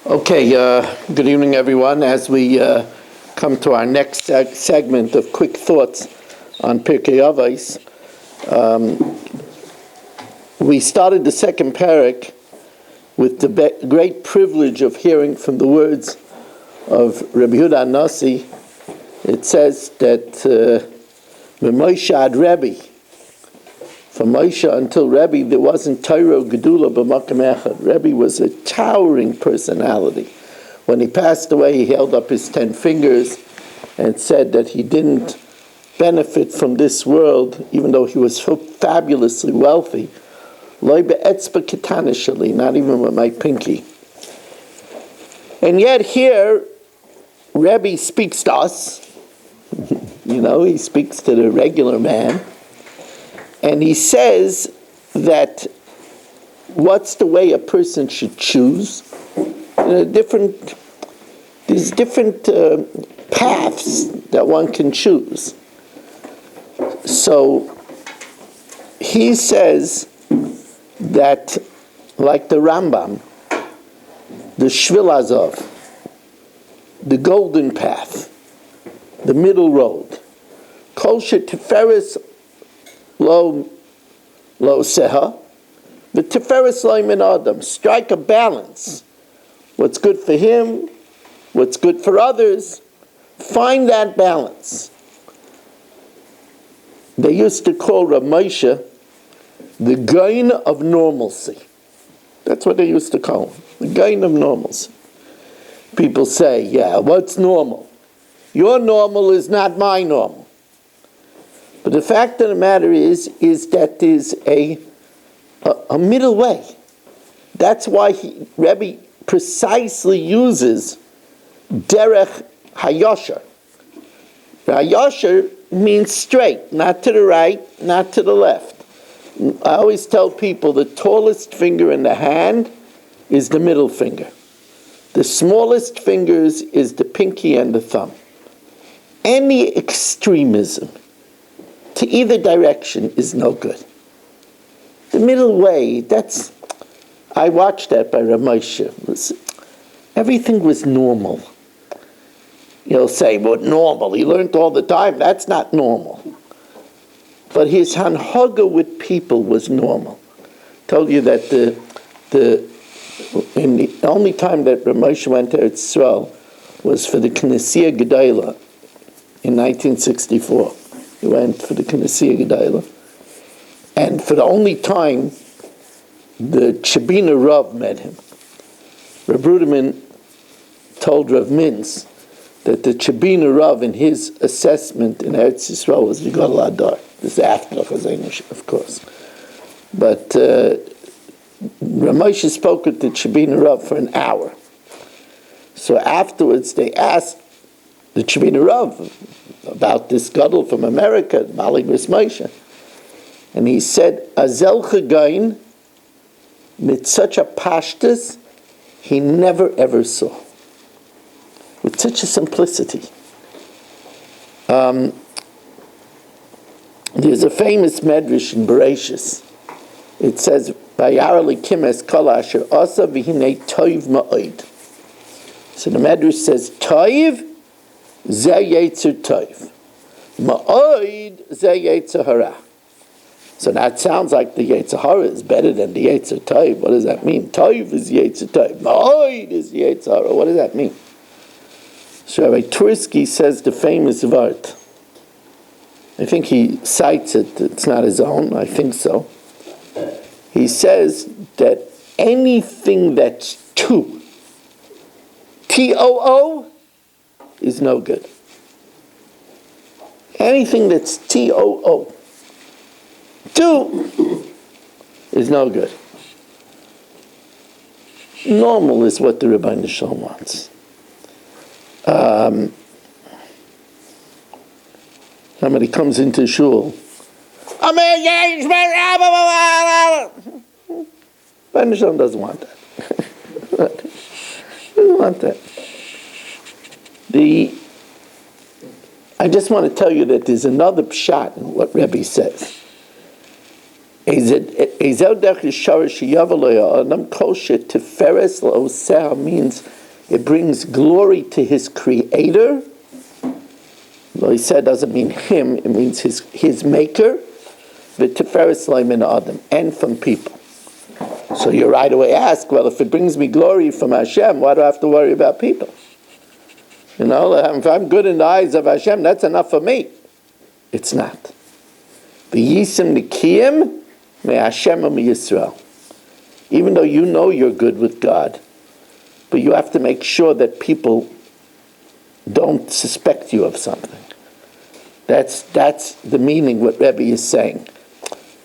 Okay, good evening, everyone. As we come to our next segment of quick thoughts on Pirkay Avos, we started the second parak with the great privilege of hearing from the words of Rabbi Yehuda Nasi. It says that Moshe ad Rebbe, from Moshe until Rebbe, there wasn't Torah Gedula b'makom echad. Rebbe was a towering personality. When he passed away, he held up his 10 fingers and said that he didn't benefit from this world, even though he was so fabulously wealthy. Lo be'etzba ketana sheli, not even with my pinky. And yet here, Rebbe speaks to us. He speaks to the regular man. And he says that what's the way a person should choose? There's different paths that one can choose. So he says that, like the Rambam, the Shvil Azov, the golden path, the middle road, Kol she'tiferes lo seha, the tiferes lo min adam. Strike a balance. What's good for him, what's good for others. Find that balance. They used to call Rav Moshe the gain of normalcy. That's what they used to call him, the gain of normalcy. People say, yeah, what's normal? Your normal is not my normal. But the fact of the matter is that there's a middle way. That's why Rebbe precisely uses derech hayosher. Hayosher means straight, not to the right, not to the left. I always tell people the tallest finger in the hand is the middle finger. The smallest fingers is the pinky and the thumb. Any extremism to either direction is no good. The middle way, I watched that by Rav Moshe. Everything was normal. You'll say, well, normal, he learned all the time. That's not normal. But his hanhaga with people was normal. Told you that the only time that Rav Moshe went to Eretz Yisrael was for the Knessia Gedalah in 1964. He went for the Knessia Gedalah. And for the only time, the Chabina Rav met him. Rav Ruderman told Rav Mintz that the Chabina Rav, in his assessment in Eretz Yisrael, was Yigadol Adar. This is after Chazanish, of course. But Rav Moshe spoke with the Chabina Rav for an hour. So afterwards, they asked the Chabina Rav about this gadol from America, Malik Moshe. And he said, Azel Chagain, with such a pashtus, he never ever saw. With such a simplicity. There's a famous medrash in Bereshis. It says, Vayara likim es kol asher asa v'hinei toiv ma'od. So the medrash says, Toiv Zeh Yetzer Tov. Ma'od Zeh Yetzer Hara. So that sounds like the Yetzer Hara is better than the Yetzer Tov. What does that mean? Tov is Yetzer Tov. Ma'od is Yetzer Hara. What does that mean? So Rabbi Tursky says the famous vart. I think he cites it. It's not his own. I think so. He says that anything that's two, T-O-O, is no good. Anything that's T-O-O, two, is no good. Normal is what the Rebbeinu Shalom wants. Somebody comes into shul. Rebbeinu Shalom doesn't want that. Doesn't want that. I just want to tell you that there's another pshat in what Rebbe says. A Ezel derech yisharish yavaloya adam kol shetiferes la'oseh means it brings glory to his creator. Well, he said doesn't mean him, it means his maker. V'tiferes l'min adam, and from people. So you right away ask, well, if it brings me glory from Hashem, why do I have to worry about people? You know, if I'm good in the eyes of Hashem, that's enough for me. It's not. V'yisim nikiyim me'Hashem u'miyisrael. Even though you know you're good with God, but you have to make sure that people don't suspect you of something. That's the meaning what Rebbe is saying.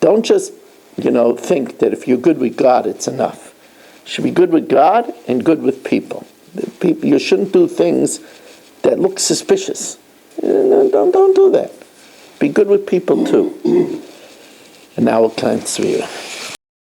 Don't just, think that if you're good with God, it's enough. You should be good with God and good with people. You shouldn't do things that look suspicious. Don't do that. Be good with people too. And now we'll climb Tzvira.